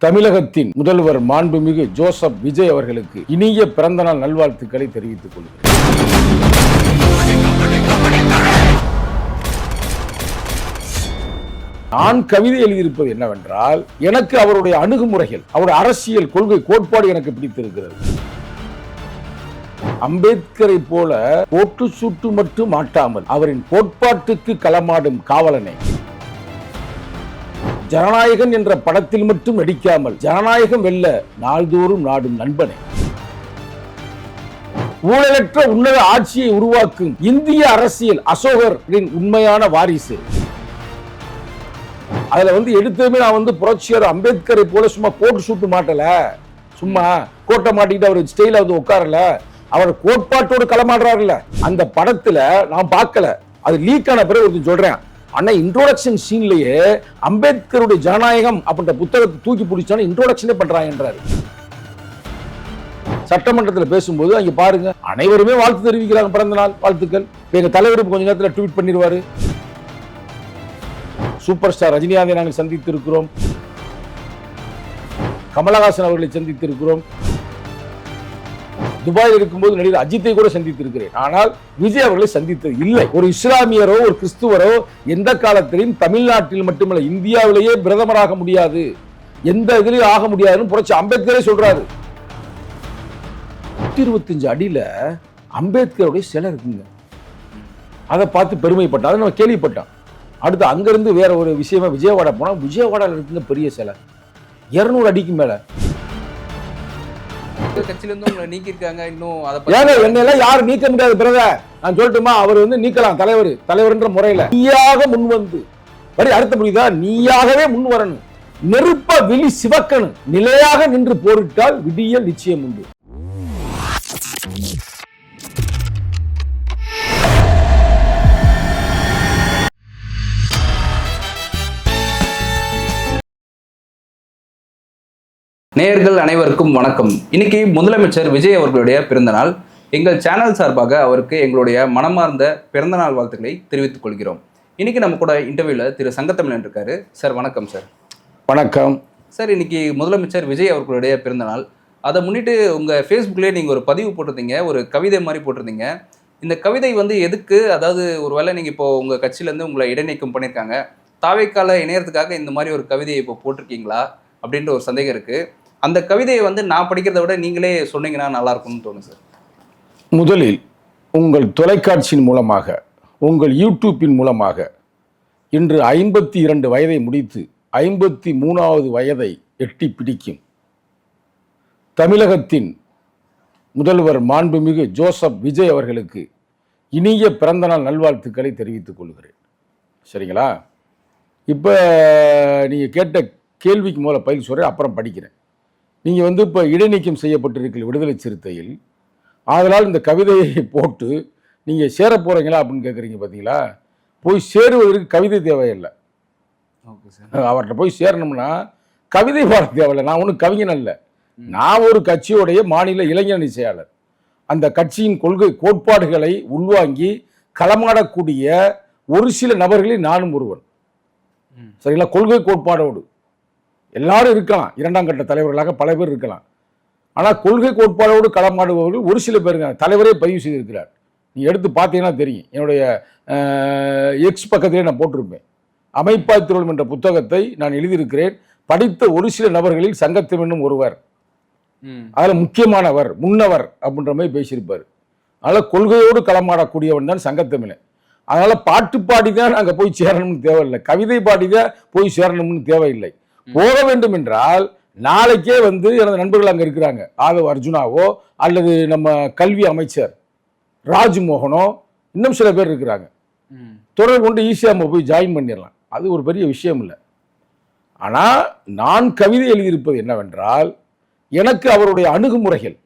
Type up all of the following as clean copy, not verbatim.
தமிழகத்தின் முதல்வர் மாண்புமிகு ஜோசப் விஜய் அவர்களுக்கு இனிய பிறந்தநாள் நல்வாழ்த்துக்களை தெரிவித்துக் கொள்கிறேன். நான் கவிதை எழுதியிருப்பது என்னவென்றால், எனக்கு அவருடைய அணுகுமுறைகள், அவருடைய அரசியல் கொள்கை கோட்பாடு எனக்கு பிடித்திருக்கிறது. அம்பேத்கரை போல போட்டு சுட்டு மட்டும் மாட்டாமல் அவரின் கோட்பாட்டுக்கு களமாடும் காவலனை, ஜனநாயகன் என்ற படத்தில் மட்டும் நடிக்காமல் ஜனநாயகம் வெல்ல நாள்தோறும் நாடும் நண்பனை, ஊழலற்ற உன்னத ஆட்சியை உருவாக்கும் இந்திய அரசியல் அசோகரின் உண்மையான வாரிசு. அதுல எடுத்ததுமே நான் புரட்சியாளர் அம்பேத்கரை போல சும்மா கோட்டு சூட்டு மாட்டல, சும்மா கோட்டை மாட்டிக்கிட்டு அவர் ஸ்டைல உட்காரல, அவர் கோட்பாட்டோடு களமாடுறாருல. அந்த படத்துல நான் பார்க்கல, அது லீக் ஆன பிறகு சொல்றேன். ஆனா இன்ட்ரோடக்ஷன் சீன்லயே அம்பேத்கருடைய ஜனநாயகம் அப்படின்ற புத்தகத்தை தூக்கி பிடிச்சாலும் இன்ட்ரோடக்ஷனே பண்றாங்கன்றாரு. சட்டமன்றத்தில் பேசும்போது அங்க பாருங்க, அனைவருமே வாழ்த்து தெரிவிக்கிறாங்க, பிறந்த நாள் வாழ்த்துக்கள். எங்க தலைவர் கொஞ்ச நேரத்தில் ட்வீட் பண்ணிடுவாரு. சூப்பர் ஸ்டார் ரஜினிகாந்தை நாங்கள் சந்தித்து இருக்கிறோம், கமலஹாசன் அவர்களை சந்தித்து இருக்கிறோம், துபாயில் இருக்கும்போது நடிகர் அஜித்தை கூட சந்தித்து இருக்கிறேன். ஆனால் விஜய் அவர்களை சந்தித்தது இல்லை. ஒரு இஸ்லாமியரோ ஒரு கிறிஸ்துவரோ எந்த காலத்திலும் தமிழ்நாட்டில் மட்டுமல்ல இந்தியாவிலேயே பிரதமராக முடியாது, எந்த இதுலயும் ஆக முடியாதுன்னு புரட்சி அம்பேத்கரே சொல்றாரு. 125 அடியில அம்பேத்கருடைய சிலை இருக்குங்க. அதை பார்த்து பெருமைப்பட்டான், அதை நம்ம கேள்விப்பட்டோம். அடுத்து அங்கிருந்து வேற ஒரு விஷயமா விஜயவாடா போனா, விஜயவாடால இருக்குங்க பெரிய சிலை 200 அடிக்கு மேல. என்னெல்லாம் யாரும் நீக்க முடியாது பிரதர், நான் சொல்லட்டுமா? அவர் நீக்கலாம், தலைவர்ன்ற முறையில நீயாக முன் வந்து அடுத்த புரியுதா, நீயாகவே முன் வரணும், நெருப்ப விழி சிவக்கணும், நிலையாக நின்று போரிட்டால் விடியல் நிச்சயம் உண்டு. நேயர்கள் அனைவருக்கும் வணக்கம். இன்னைக்கு முதலமைச்சர் விஜய் அவர்களுடைய பிறந்தநாள். எங்கள் சேனல் சார்பாக அவருக்கு எங்களுடைய மனமார்ந்த பிறந்தநாள் வாழ்த்துக்களை தெரிவித்துக் கொள்கிறோம். இன்னைக்கு நம்ம கூட இன்டர்வியூல திரு சங்கத்தமிழன் இருக்காரு. சார் வணக்கம். சார் வணக்கம் சார். இன்னைக்கு முதலமைச்சர் விஜய் அவர்களுடைய பிறந்தநாள். அதை முன்னிட்டு உங்க ஃபேஸ்புக்லேயே நீங்க ஒரு பதிவு போட்டிருந்தீங்க, ஒரு கவிதை மாதிரி போட்டிருந்தீங்க. இந்த கவிதை எதுக்கு, அதாவது ஒருவேளை நீங்க இப்போ உங்க கட்சியிலேருந்து உங்களை இடைநீக்கம் பண்ணியிருக்காங்க, தாவேக்கால இணையறதுக்காக இந்த மாதிரி ஒரு கவிதையை இப்போ போட்டிருக்கீங்களா அப்படின்ற ஒரு சந்தேகம் இருக்கு. அந்த கவிதையை நான் படிக்கிறத விட நீங்களே சொன்னீங்கன்னா நல்லா இருக்கும்னு தோணும் சார். முதலில் உங்கள் தொலைக்காட்சியின் மூலமாக, உங்கள் யூடியூப்பின் மூலமாக இன்று 52 வயதை முடித்து 53வது வயதை எட்டி பிடிக்கும் தமிழகத்தின் முதல்வர் மாண்புமிகு ஜோசப் விஜய் அவர்களுக்கு இனிய பிறந்தநாள் நல்வாழ்த்துக்களை தெரிவித்துக் கொள்கிறேன். சரிங்களா? இப்போ நீங்கள் கேட்ட கேள்விக்கு முதல்ல பதில் சொல்கிறேன், அப்புறம் படிக்கிறேன். நீங்கள் இப்போ இடைநீக்கம் செய்யப்பட்டிருக்கிற விடுதலை சிறுத்தையில், அதனால் இந்த கவிதையை போட்டு நீங்கள் சேர போகிறீங்களா அப்படின்னு கேட்குறீங்க. பார்த்தீங்களா? போய் சேருவதற்கு கவிதை தேவையில்லை. அவர்கிட்ட போய் சேரணும்னா கவிதை பாட தேவையில்லை. நான் ஒன்றும் கவிஞன் அல்ல, நான் ஒரு கட்சியோடைய மாநில இளைஞரணி செயலாளர். அந்த கட்சியின் கொள்கை கோட்பாடுகளை உள்வாங்கி களமாடக்கூடிய ஒரு சில நபர்களில் நானும் ஒருவன். சரிங்களா? கொள்கை கோட்பாடோடு எல்லாரும் இருக்கலாம், 2ஆம் கட்ட தலைவர்களாக பல பேர் இருக்கலாம். ஆனால் கொள்கை கோட்பாடோடு களமாடுபவர்கள் ஒரு சில பேருங்க. தலைவரே பதிவு செய்திருக்கிறார், நீ எடுத்து பார்த்தீங்கன்னா தெரியும். என்னுடைய எக்ஸ் பக்கத்திலே நான் போட்டிருப்பேன். அமைப்பாய் திருவள்ளுவர் என்ற புத்தகத்தை நான் எழுதியிருக்கிறேன். படித்த ஒரு சில நபர்களில் சங்கத்தமிழனும் ஒருவர், அதில் முக்கியமானவர், முன்னவர் அப்படின்ற மாதிரி பேசியிருப்பார். அதனால் கொள்கையோடு களமாடக்கூடியவன் தான் சங்கத்தமிழன். அதனால பாட்டு பாடி தான் அங்கே போய் சேரணும்னு தேவையில்லை, கவிதை பாடி தான் போய் சேரணும்னு தேவையில்லை. போக வேண்டும் என்றால் நாளைக்கே எனது நண்பர்கள் அங்கே இருக்கிறாங்க, ஆதவ் அர்ஜுனாவோ அல்லது நம்ம கல்வி அமைச்சர் ராஜ்மோகனோ இன்னும் சில பேர் இருக்கிறாங்க, தொடர்பு கொண்டு ஈஸியாக நம்ம போய் ஜாயின் பண்ணிடலாம். அது ஒரு பெரிய விஷயம் இல்லை. ஆனால் நான் கவிதை எழுதியிருப்பது என்னவென்றால், எனக்கு அவருடைய அணுகுமுறைகள்,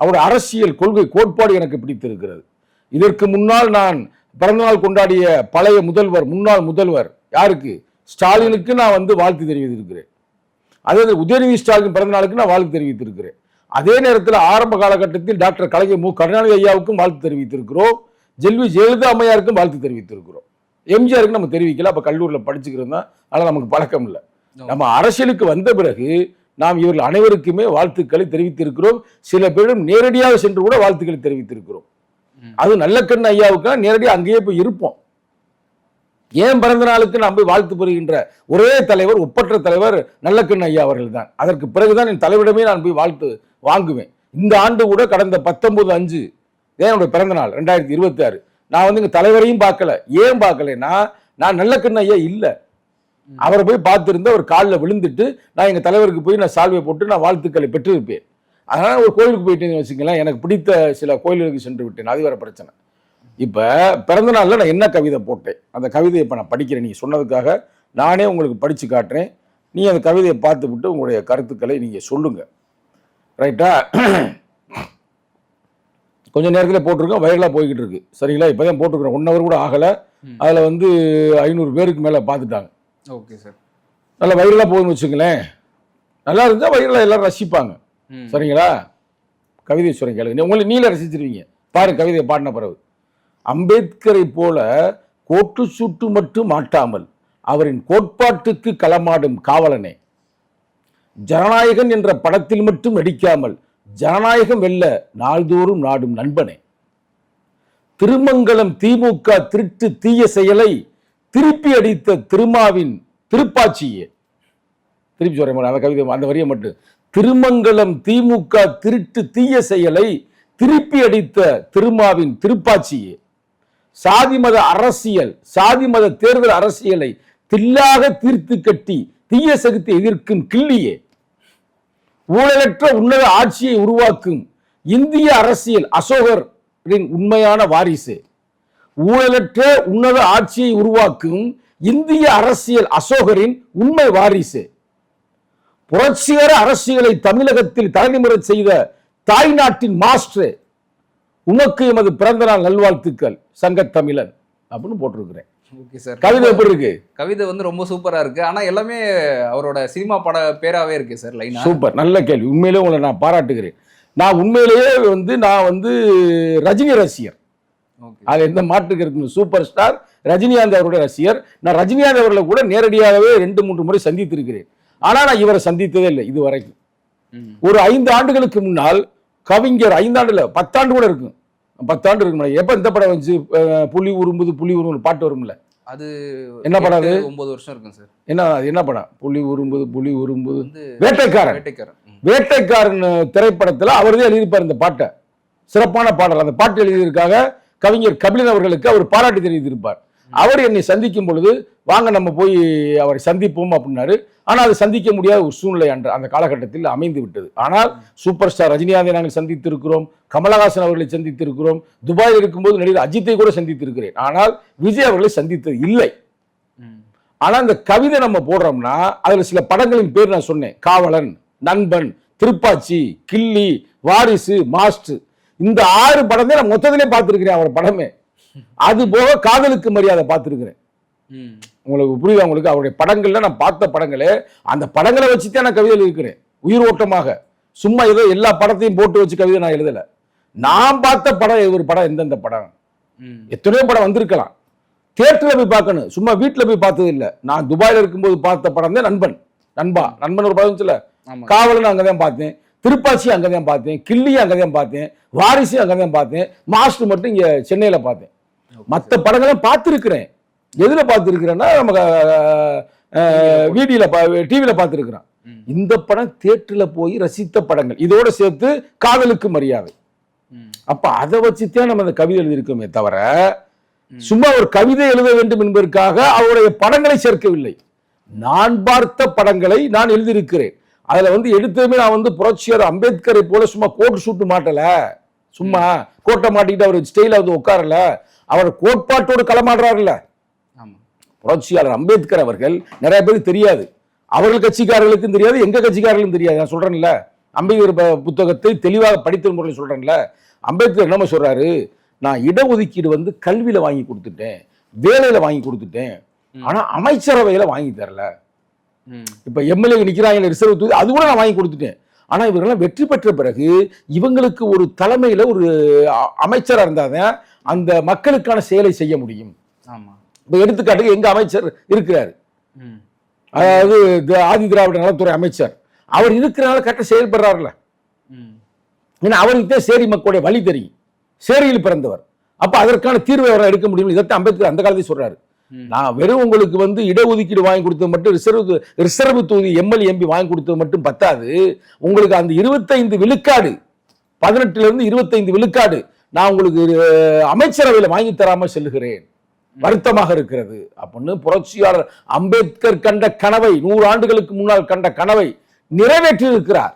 அவருடைய அரசியல் கொள்கை கோட்பாடு எனக்கு பிடித்திருக்கிறது. இதற்கு முன்னால் நான் பிறந்தநாள் கொண்டாடிய பழைய முதல்வர், முன்னாள் முதல்வர் யாருக்கு, ஸ்டாலினுக்கு நான் வாழ்த்து தெரிவித்திருக்கிறேன். அதே உதயநிதி ஸ்டாலின் பிறந்த நாளுக்கு நான் வாழ்த்து தெரிவித்திருக்கிறேன். அதே நேரத்தில் ஆரம்ப காலகட்டத்தில் டாக்டர் கலைஞர் மு கருணாநிதி ஐயாவுக்கும் வாழ்த்து தெரிவித்திருக்கிறோம், ஜெல்வி ஜெயலலிதா அம்மையாருக்கும் வாழ்த்து தெரிவித்திருக்கிறோம். எம்ஜிஆருக்கு நம்ம தெரிவிக்கல, அப்போ கல்லூரியில் படிச்சுக்கிறோம் தான், அதனால் நமக்கு பழக்கம் இல்லை. நம்ம அரசியலுக்கு வந்த பிறகு நாம் இவர்கள் அனைவருக்குமே வாழ்த்துக்களை தெரிவித்திருக்கிறோம். சில பேரும் நேரடியாக சென்று கூட வாழ்த்துக்களை தெரிவித்திருக்கிறோம். அது நல்லக்கண்ணு ஐயாவுக்கு நேரடியாக அங்கேயே போய் இருப்போம். ஏன் பிறந்த நாளுக்கு நாம் போய் வாழ்த்து பெறுகின்ற ஒரே தலைவர், ஒப்பற்ற தலைவர் நல்லக்கண்ணு ஐயா அவர்கள் தான். அதற்கு பிறகுதான் என் தலைவரிடமே நான் போய் வாழ்த்து வாங்குவேன். இந்த ஆண்டு கூட கடந்த 19/5 என்னுடைய பிறந்த நாள் 2026. நான் வந்து எங்க தலைவரையும் பார்க்கல. ஏன் பார்க்கலன்னா, நான் நல்லக்கண்ணு ஐயா இல்லை. அவரை போய் பார்த்துருந்து அவர் காலில் விழுந்துட்டு நான் எங்க தலைவருக்கு போய் நான் சால்வை போட்டு நான் வாழ்த்துக்களை பெற்றிருப்பேன். அதனால ஒரு கோயிலுக்கு போயிட்டேன்னு வச்சுக்கலாம், எனக்கு பிடித்த சில கோயில்களுக்கு சென்று விட்டேன். அது வேற பிரச்சனை. இப்ப பிறந்த நாள்ல நான் என்ன கவிதை போட்டேன், அந்த கவிதையை இப்ப நான் படிக்கிறேன். நீங்க சொன்னதுக்காக நானே உங்களுக்கு படிச்சு காட்டுறேன். நீ அந்த கவிதையை பார்த்து விட்டு உங்களுடைய கருத்துக்களை நீங்க சொல்லுங்க. ரைட்டா? கொஞ்ச நேரத்தில் போட்டிருக்கோம், வைரலாக போய்கிட்டு இருக்கு. சரிங்களா? இப்போதான் போட்டிருக்கிறோம், 1 hour கூட ஆகலை. அதில் வந்து 500 பேருக்கு மேலே பார்த்துட்டாங்க. Okay sir. நல்லா வைரலாக போகுதுன்னு வச்சுங்களேன். நல்லா இருந்தால் வைரலாக எல்லாரும் ரசிப்பாங்க. சரிங்களா? கவிதை சொல்றேன் கேளுங்க, உங்களை நீல ரசிச்சிருவீங்க பாருங்க. கவிதையை பாடின பிறகு, அம்பேத்கரை போல கோட்டு சுட்டு மட்டும் மாட்டாமல் அவரின் கோட்பாட்டுக்கு களமாடும் காவலனே, ஜனநாயகன் என்ற படத்தில் மட்டும் நடிக்காமல் ஜனநாயகம் வெல்ல நாள்தோறும் நாடும் நண்பனே, திருமங்கலம் திமுக திருட்டு தீய செயலை திருப்பி அடித்த திருமாவின் திருப்பாச்சியே. திருப்பி சொல்றேன் அந்த கவிதை, அந்த வரியை மட்டும். திருமங்கலம் திமுக திருட்டு தீய செயலை திருப்பி அடித்த திருமாவின் திருப்பாச்சியே, சாதி மத அரசியல், சாதி மத தேர்தல் அரசியலை தில்லாக தீர்த்து கட்டி தீய சக்தி எதிர்க்கும் கிள்ளியே, ஊழலற்ற உன்னத ஆட்சியை உருவாக்கும் இந்திய அரசியல் அசோகரின் உண்மையான வாரிசு, ஊழலற்ற உன்னத ஆட்சியை உருவாக்கும் இந்திய அரசியல் அசோகரின் உண்மை வாரிசு, புரட்சிகர அரசியலை தமிழகத்தில் தலைநிமிரச் செய்த தாய் நாட்டின் மாஸ்டர், உனக்கு எமது பிறந்த நாள் நல்வாழ்த்துக்கள் சங்கத்தமிழன் அப்படின்னு போட்டிருக்கிறேன். Okay sir. கவிதை எப்படி இருக்கு? கவிதை வந்து ரொம்ப சூப்பரா இருக்கு. ஆனா எல்லாமே அவரோட சினிமா பட பேராவே இருக்கு சார். லைனா சூப்பர், நல்ல கேள்வி. உண்மையிலேயே உங்களை நான் பாராட்டுகிறேன். நான் உண்மையிலேயே நான் வந்து ரஜினி ரசிகர். அது எந்த மாற்றுக்கிறது. சூப்பர் ஸ்டார் ரஜினிகாந்த் அவருடைய ரசிகர். நான் ரஜினிகாந்த் அவர்களை கூட நேரடியாகவே 2-3 முறை சந்தித்திருக்கிறேன். ஆனா நான் இவரை சந்தித்ததே இல்லை இதுவரைக்கும். ஒரு 5 ஆண்டுகளுக்கு முன்னால் கவிஞர், 5 ஆண்டுல 10 ஆண்டு கூட இருக்கும், 10 ஆண்டு இருக்கு. எப்ப இந்த படம் வந்து புலி உரும்புது புலி உரும்புது பாட்டு வரும்ல, அது என்ன படம்? அது 9 வருஷம் இருக்கும் சார். என்ன படம்? புலி உரும்புது புலி உரும்புது, வேட்டைக்காரன். வேட்டைக்காரன் திரைப்படத்துல அவர்தான் எழுதியிருப்பார் இந்த பாட்டை. சிறப்பான பாடல். அந்த பாட்டு எழுதியிருக்காக கவிஞர் கபிலன் அவர்களுக்கு அவர் பாராட்டு தெரிவித்திருப்பார். அவர் என்னை சந்திக்கும் பொழுது வாங்க நம்ம போய் அவரை சந்திப்போம் அப்படின்னாரு. ஆனால் அது சந்திக்க முடியாத ஒரு சூழ்நிலை அந்த காலகட்டத்தில் அமைந்து விட்டது. ஆனால் சூப்பர் ஸ்டார் ரஜினிகாந்தை நாங்கள் சந்தித்திருக்கிறோம், கமலஹாசன் அவர்களை சந்தித்திருக்கிறோம், துபாயில் இருக்கும்போது நடிகர் அஜித்தை கூட சந்தித்திருக்கிறேன். ஆனால் விஜய் அவர்களை சந்தித்தது இல்லை. ஆனால் இந்த கவிதை நம்ம போடுறோம்னா அதுல சில படங்களின் பேர் நான் சொன்னேன். காவலன், நண்பன், திருப்பாச்சி, கில்லி, வாரிசு, மாஸ்டர். இந்த 6 படமே நான் மொத்தத்திலே பார்த்திருக்கிறேன். அவர் படமே. அது போக காதலுக்கு மரியாதை பார்த்திருக்கிறேன். உங்களுக்கு புரியுதா? உங்களுக்கு அவருடைய படங்கள்ல நான் பார்த்த படங்களே, அந்த படங்களை வச்சுதான் நான் கவிதை எழுதிக்கிறேன் உயிர் ஓட்டமாக. சும்மா ஏதோ எல்லா படத்தையும் போட்டு வச்சு கவிதை நான் எழுதல. நான் பார்த்த படம் ஒரு படம், எந்தெந்த படம், எத்தனையோ படம் வந்திருக்கலாம். தியேட்டர்ல போய் பார்க்கணும், சும்மா வீட்டுல போய் பார்த்தது இல்லை. நான் துபாயில இருக்கும்போது பார்த்த படம் தான் நண்பன். நண்பன் ஒரு படம் இருந்துச்சுல, காவலன் அங்கதான் பார்த்தேன், திருப்பாச்சி அங்கதான் பார்த்தேன், கிள்ளி அங்கதான் பார்த்தேன், வாரிசு அங்கதான் பார்த்தேன், மாஸ்டர் மட்டும் இங்க சென்னையில பார்த்தேன். மற்ற படங்களை பார்த்திருக்கிறேன். எதுல பார்த்திருக்கிறேன்னா நம்ம வீடியோல டிவியில பார்த்திருக்கிறேன். இந்த படம் தியேட்டர்ல போய் ரசித்த படங்கள். இதோட சேர்த்து காதலுக்கு மரியாதை. அப்ப அதை வச்சுதான் நம்ம அந்த கவிதை எழுதியிருக்கோமே தவிர சும்மா ஒரு கவிதை எழுத வேண்டும் என்பதற்காக அவருடைய படங்களை சேர்க்கவில்லை. நான் பார்த்த படங்களை நான் எழுதியிருக்கிறேன். அதுல வந்து எடுத்ததுமே நான் வந்து புரட்சியாளர் அம்பேத்கரை போல சும்மா கோட் சூட்டு மாட்டல, சும்மா கோட்டை மாட்டிக்கிட்டு அவர் ஸ்டைல வந்து உட்காரல, அவர் கோட்பாட்டோடு களமாடுறாருல்ல. புரட்சியாளர் அம்பேத்கர் அவர்கள் நிறைய பேருக்கு தெரியாது, அவர்கள் கட்சிக்காரர்களுக்கும் தெரியாது, எங்க கட்சிக்காரர்களுக்கும் தெரியாது. நான் சொல்றேன்ல, அம்பேத்கர் புத்தகத்தை தெளிவாக படித்த முறையில் சொல்றேன்ல. அம்பேத்கர் என்ன சொல்றாரு, நான் இடஒதுக்கீடு வந்து கல்வியில வாங்கி கொடுத்துட்டேன், வேலையில வாங்கி கொடுத்துட்டேன், ஆனா அமைச்சரவையில வாங்கி தரல. இப்ப எம்எல்ஏ நிக்கிறாங்க ரிசர்வ் தொகுதி, அது கூட நான் வாங்கி கொடுத்துட்டேன். ஆனா இவர்கள்லாம் வெற்றி பெற்ற பிறகு இவங்களுக்கு ஒரு தலைமையில ஒரு அமைச்சரா இருந்தாதான் அந்த மக்களுக்கான செயலை செய்ய முடியும். இப்ப எடுத்துக்காட்டுக்கு எங்க அமைச்சர் இருக்கிறாரு, அதாவது ஆதி திராவிட நலத்துறை அமைச்சர். அவர் இருக்கிறனால கரெக்டாக செயல்படுறாருல. ஏன்னா அவருக்கு சேரி மக்களுடைய வழி தெரியும், சேரியில் பிறந்தவர். அப்ப அதற்கான தீர்வை அவரை எடுக்க முடியும். இதைத்தான் அம்பேத்கர் அந்த காலத்தில் சொல்றாரு. நான் வெறும் உங்களுக்கு வந்து இடஒதுக்கீடு வாங்கி கொடுத்தது மட்டும், ரிசர்வ் தொகுதி எம்எல்ஏ எம்பி வாங்கி கொடுத்தது மட்டும் பத்தாது, உங்களுக்கு அந்த 25 விழுக்காடு, 18 இருந்து 25 விழுக்காடு நான் உங்களுக்கு அமைச்சரவையில் வாங்கி தராம செல்லுகிறேன், வருத்தமாக இருக்கிறது அப்படின்னு புரட்சியாளர் அம்பேத்கர் கண்ட கனவை, 100 ஆண்டுகளுக்கு முன்னால் கண்ட கனவை நிறைவேற்றி இருக்கிறார்.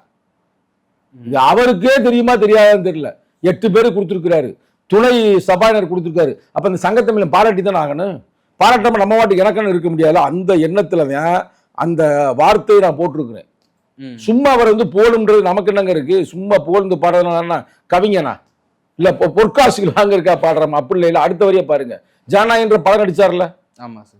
இது அவருக்கே தெரியுமா தெரியாதுன்னு தெரியல. 8 பேர் கொடுத்திருக்கிறாரு, துணை சபாநாயகர் கொடுத்திருக்காரு. அப்ப இந்த சங்கத்தமிழன் பாராட்டி தான் ஆகணும். பாராட்டாம நம்ம வாட்டுக்கு எனக்குன்னு இருக்க முடியாது. அந்த எண்ணத்துல தான் அந்த வார்த்தையை நான் போட்டிருக்கிறேன். சும்மா அவர் வந்து போலுன்றது நமக்கு என்னங்க இருக்கு? சும்மா போல்ந்து பாடுறதுனா கவிஞனா இல்ல பொற்காசுகள் வாங்க இருக்கா பாடுறோம்? அப்படி இல்லை. அடுத்த வரைய பாருங்க, ஜனநாயகன்ற படம் நடிச்சார்ல,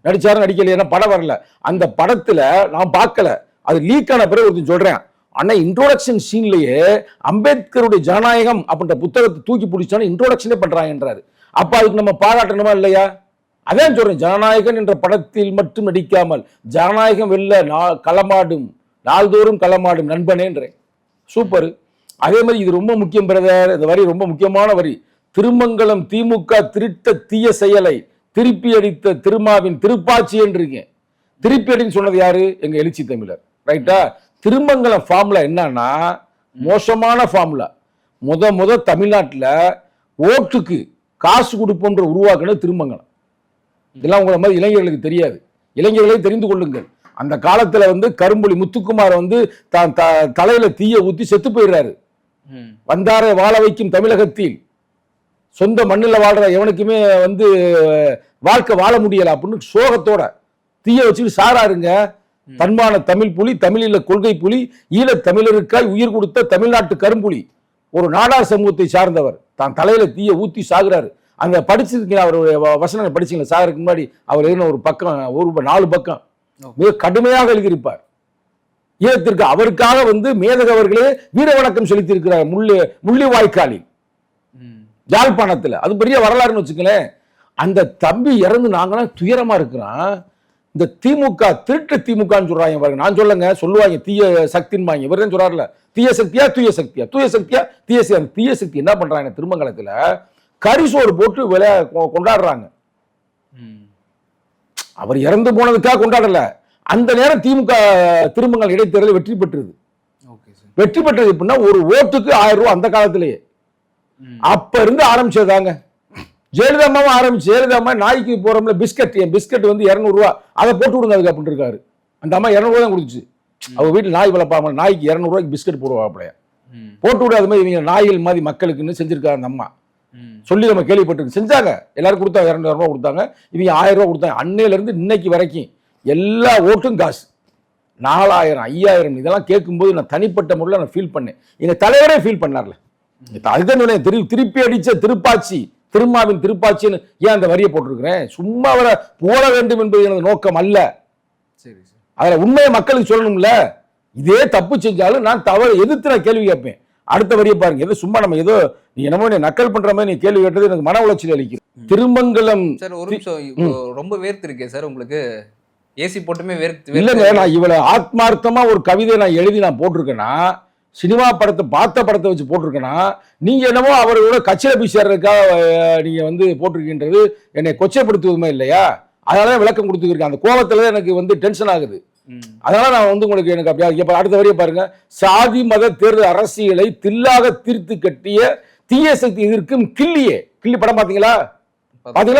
நடிச்சாரு நடிக்கல, படம் வரல. அந்த படத்துல நான் பார்க்கல, அது லீக் ஆன பிறகு ஒருத்தன் சொல்றேன், ஆனா இன்ட்ரோடக்ஷன் சீன்லயே அம்பேத்கருடைய ஜனநாயகம் அப்படின்ற புத்தகத்தை தூக்கி பிடிச்சாலும் இன்ட்ரோடக்ஷனே பண்றாங்கன்றாரு. அப்ப அதுக்கு நம்ம பாராட்டணுமா இல்லையா? அதான் சொல்றேன், ஜனநாயகன் என்ற படத்தில் மட்டும் நடிக்காமல் ஜனநாயகம் வெல்ல களமாடும், நாள்தோறும் களமாடும் நண்பனேன்றேன். சூப்பர். அதே மாதிரி இது ரொம்ப முக்கியம் பிரதர், இந்த வரி ரொம்ப முக்கியமான வரி. திருமங்கலம் திமுக திருட்ட தீய செயலை திருப்பி அடித்த திருமாவின் திருப்பாச்சி என்றீங்க. திருப்பி அடின்னு சொன்னது யாரு? எங்க எழுச்சி தமிழர். ரைட்டா? திருமங்கலம் ஃபார்முலா என்னன்னா மோசமான ஃபார்முலா. முத தமிழ்நாட்டில் ஓட்டுக்கு காசு கொடுப்போன்ற உருவாக்குனது திருமங்கலம். இதெல்லாம் உங்களை மாதிரி இளைஞர்களுக்கு தெரியாது. இளைஞர்களே தெரிந்து கொள்ளுங்கள். அந்த காலத்துல வந்து கரும்புலி முத்துக்குமார் வந்து தான் தலையில தீய ஊத்தி செத்து போயிடுறாரு. வந்தாரை வாழ வைக்கும் தமிழகத்தில் சொந்த மண்ணில் வாழ்ற எவனுக்குமே வந்து வாழ்க்கை வாழ முடியல அப்படின்னு சோகத்தோட தீய வச்சுட்டு சாராருங்க. தன்மான தமிழ் புலி, தமிழில் கொள்கை புலி, ஈழத் தமிழருக்காய் உயிர் கொடுத்த தமிழ்நாட்டு கரும்புலி, ஒரு நாடார் சமூகத்தை சார்ந்தவர் தான் தலையில தீய ஊத்தி சாகுறாரு. அந்த படிச்சிருக்கீங்க, அவருடைய வசனங்கள் படிச்சீங்களா? சாகருக்கு முன்னாடி அவர் எழுதின ஒரு பக்கம், ஒரு 4 பக்கம் மிக கடுமையாக எழுதியிருப்பார். ஈழத்திற்கு அவருக்காக வந்து மேதக அவர்களே வீர வணக்கம் செலுத்தி இருக்கிறார். முள்ளிவாய்க்காலில், யாழ்ப்பாணத்துல. அது பெரிய வரலாறுன்னு வச்சுக்கலேன். அந்த தம்பி இறந்து நாங்களாம் துயரமா இருக்கிறோம். இந்த திமுக திருட்டு திமுகன்னு சொல்றாங்க பாருங்க. நான் சொல்லுங்க, சொல்லுவாங்க தீய சக்தின்னு. இவர் தான் சொல்றாருல, தீய சக்தியா தூய சக்தியா, தூய சக்தியா தீய சக்தி. தீய சக்தி என்ன பண்றாங்க? திருமங்கலத்துல கரிசோறு போட்டு கொண்டாடுறாங்க. அவர் இறந்து போனதுக்காக கொண்டாடல. அந்த நேரம் திமுக திருமங்கலம் இடைத்தேர்தல் வெற்றி பெற்றது. வெற்றி பெற்றது எப்படின்னா, ஒரு ஓட்டுக்கு 1000 ரூபாய் அந்த காலத்திலேயே. அப்ப இருந்து ஆரம்பிச்சதாங்க. ஜெயலலிதாமாவும் ஆரம்பிச்சு, ஜெயலலிதாமா நாய்க்கு போறோம்ல பிஸ்கட், என் பிஸ்கட் வந்து 200 ரூபாய், அதை போட்டு விடுங்க அதுக்கு அப்படின்னு இருக்காரு. அந்த அம்மா 200 ரூபாய் தான் கொடுத்துச்சு. அவங்க வீட்டில் நாய் வளர்ப்பாங்க, நாய்க்கு 200 ரூபாய்க்கு பிஸ்கட் போடுவாப்பிலையா, போட்டு விட. அது மாதிரி இவங்க நாய்கள் மாதிரி மக்களுக்குன்னு செஞ்சிருக்காங்க அந்த அம்மா. சொல்லி நம்ம கேள்விப்பட்டு செஞ்சாங்க. எல்லாரும் கொடுத்தாங்க, 200 ரூபாய் கொடுத்தாங்க. இவங்க 1000 ரூபாய் கொடுத்தாங்க. அன்னையில இருந்து இன்னைக்கு வரைக்கும் எல்லா ஓட்டும் காசு. 4000 5000 இதெல்லாம் கேட்கும்போது நான் தனிப்பட்ட முறையில் நான் ஃபீல் பண்ணேன். எங்க தலைவரே ஃபீல் பண்ணார்ல. அதுதான் திருப்பி அடிச்ச திருப்பாச்சி, திருமாவின் திருப்பாச்சின்னு ஏன் அந்த வரியை போட்டிருக்கிறேன்? சும்மா அவரை போட வேண்டும் என்பது எனது நோக்கம் அல்ல. அதுல உண்மையை மக்களுக்கு சொல்லணும்ல. இதே தப்பு செஞ்சாலும் நான் தவறு எதிர்த்து நான் கேள்வி கேட்பேன். அடுத்த வரியை பாருங்க. ஏதோ சும்மா நம்ம ஏதோ நீ என்னமோ நக்கல் பண்ற மாதிரி நீ கேள்வி கேட்டது எனக்கு மன உளைச்சல் அளிக்கும். திருமங்கலம் சார், ஒரு நிமிஷம், ரொம்ப வேர்த்து இருக்கேன் சார் உங்களுக்கு. ஏசி போட்டுமே வேர்த்து இல்லைங்க. நான் இவ்வளவு ஆத்மார்த்தமா ஒரு கவிதை நான் எழுதி நான் போட்டிருக்கேன்னா, சினிமா படத்தை பார்த்த படத்தை வச்சு போட்டிருக்கேன்னா, நீங்க என்னமோ அவரோட கட்சியில போய் சேர்றதுக்காக நீங்க வந்து போட்டிருக்கின்றது என்னை கொச்சைப்படுத்துவதுமே இல்லையா? அதனால விளக்கம் கொடுத்துருக்கேன். அந்த கோபத்துல எனக்கு வந்து டென்ஷன் ஆகுது. அதனால நான் வந்து உங்களுக்கு எனக்கு அப்படியே அடுத்த வரைய பாருங்க. சாதி மத தேர்தல் அரசியலை தில்லாக தீர்த்து கட்டிய தீய சக்தி எதிர்க்கும் கில்லியே. கில்லி படம் பாத்தீங்களா?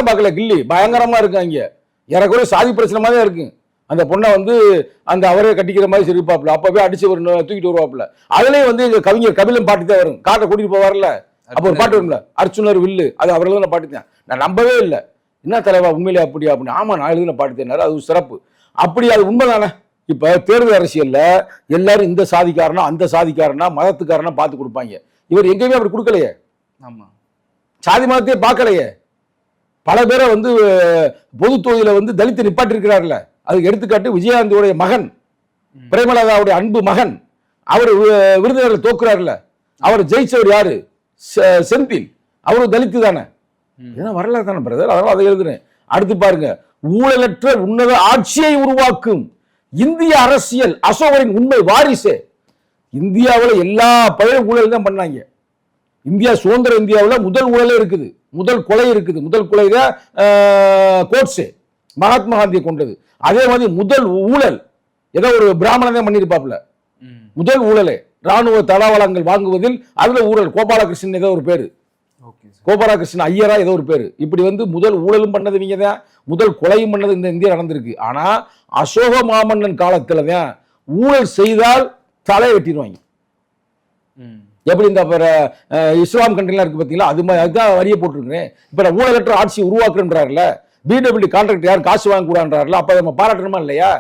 பார்க்கல. கில்லி பயங்கரமா இருக்கு. அங்க ஏறக்குறைய சாதி பிரச்சனை மாதிரி இருக்கு. அந்த பொண்ணை வந்து அந்த அவரே கட்டிக்கிற மாதிரி இருப்பாப்புல. அப்பவே அடிச்சு ஒரு தூக்கிட்டு வருவாப்புல. அதுலயும் வந்து எங்க கவிஞர் கபிலன் பாட்டு தான் வரும். காட்டை கூட்டிட்டு போவார்ல, அப்ப ஒரு பாட்டு வரும்ல, அர்ச்சுனர் வில்லு, அது அவர் எழுதின பாட்டு தான். நான் நம்பவே இல்லை. என்ன தலைவா உண்மையிலே அப்படியா அப்படின்னு? ஆமா, நான் எழுதின பாட்டு தேனாரு, அது சிறப்பு. அப்படி அது உண்மைதானே? இப்ப தேர்தல் அரசியல்ல எல்லாரும் இந்த சாதிக்காரனா அந்த சாதிக்காரனா மதத்துக்காரனா பார்த்து கொடுப்பாங்க. இவர் எங்கேயுமே அப்படி கொடுக்கலையே. ஆமா, சாதி மதத்தையே பார்க்கலையே. பல பேரை வந்து பொது தொகுதியில வந்து தலித்து நிப்பாட்டி இருக்கிறார்ல. அதுக்கு எடுத்துக்காட்டு விஜயகாந்தியோடைய மகன், பிரேமலதாவுடைய அன்பு மகன், அவர் விருதுநகர்ல தோக்குறாருல. அவர் ஜெயிச்சவர் யாரு? செந்தில். அவரு தலித்து தானே. வரலாறு தானே பிரதர். அதனால அதை எழுதுறேன். அடுத்து பாருங்க, ஊழலற்ற உன்னத ஆட்சியை உருவாக்கும் இந்திய அரசியல் அசோகரின் உண்மை வாரிசு. இந்தியாவில் எல்லா பழைய ஊழல் தான் பண்ணாங்க. இந்தியா சுதந்திர இந்தியாவில் முதல் ஊழலே இருக்குது, முதல் கொலை இருக்குது. முதல் கொலை தான் கோட்ஸே, மகாத்மா காந்தியை கொண்டது. அதே மாதிரி முதல் ஊழல் ஏதோ ஒரு பிராமணன் தான் பண்ணியிருப்பாப்ல. முதல் ஊழலே ராணுவ தளவாளங்கள் வாங்குவதில் அதுல ஊழல். கோபாலகிருஷ்ணன் ஏதோ ஒரு பேரு, கோபாலகிருஷ்ணன் ஐயரா ஏதோ ஒரு பேரு. இப்படி வந்து முதல் ஊழலும் பண்ணது இவங்க தான், முதல் கொலையும் பண்ணது இந்த இந்தியா நடந்திருக்கு. ஆனா அசோக மாமன்னன் காலத்துல தான் ஊழல் செய்தால் தலை வெட்டிடுவாங்க. எப்படி இந்த இஸ்லாம் கண்ட்ரிலாம் இருக்கு பார்த்தீங்களா, அது மாதிரி அதுதான் வரியை போட்டிருக்கிறேன். இப்போ நான் ஊழலற்ற ஆட்சி உருவாக்குறேன்றாருல, பிடபிள்யூ கான்ட்ராக்ட் யாரும் காசு வாங்க கூடாதுன்றாருல, அப்போ நம்ம பாராட்டணுமா இல்லையா?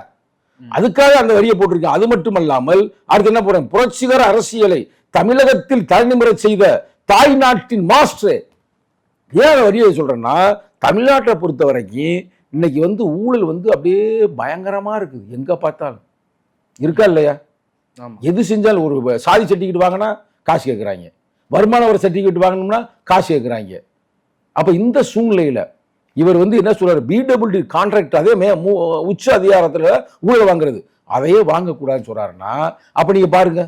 அதுக்காக அந்த வரியை போட்டிருக்கேன். அது மட்டுமல்லாமல் அடுத்து என்ன போறேன், புரட்சிகர அரசியலை தமிழகத்தில் தலைநிமிர செய்த தாய் நாட்டின் மாஸ்டர். ஏன் வரியை சொல்றேன்னா, தமிழ்நாட்டை பொறுத்த வரைக்கும் இன்னைக்கு வந்து ஊழல் வந்து அப்படியே பயங்கரமா இருக்குது. எங்க பார்த்தாலும் இருக்கா இல்லையா? எது செஞ்சாலும் ஒரு சாதி சர்டிஃபிகேட் வாங்கினா காசு கேட்குறாங்க, வருமான வரி சர்டிஃபிகேட் வாங்கணும்னா காசு கேட்குறாங்க. அப்போ இந்த சூழ்நிலையில் இவர் வந்து என்ன சொல்றாரு, பிடபிள்யூ கான்ட்ராக்ட் அதே உச்ச அதிகாரத்தில் ஊழல் வாங்குறது அதையே வாங்கக்கூடாதுன்னு சொல்றாருன்னா, அப்போ நீங்க பாருங்க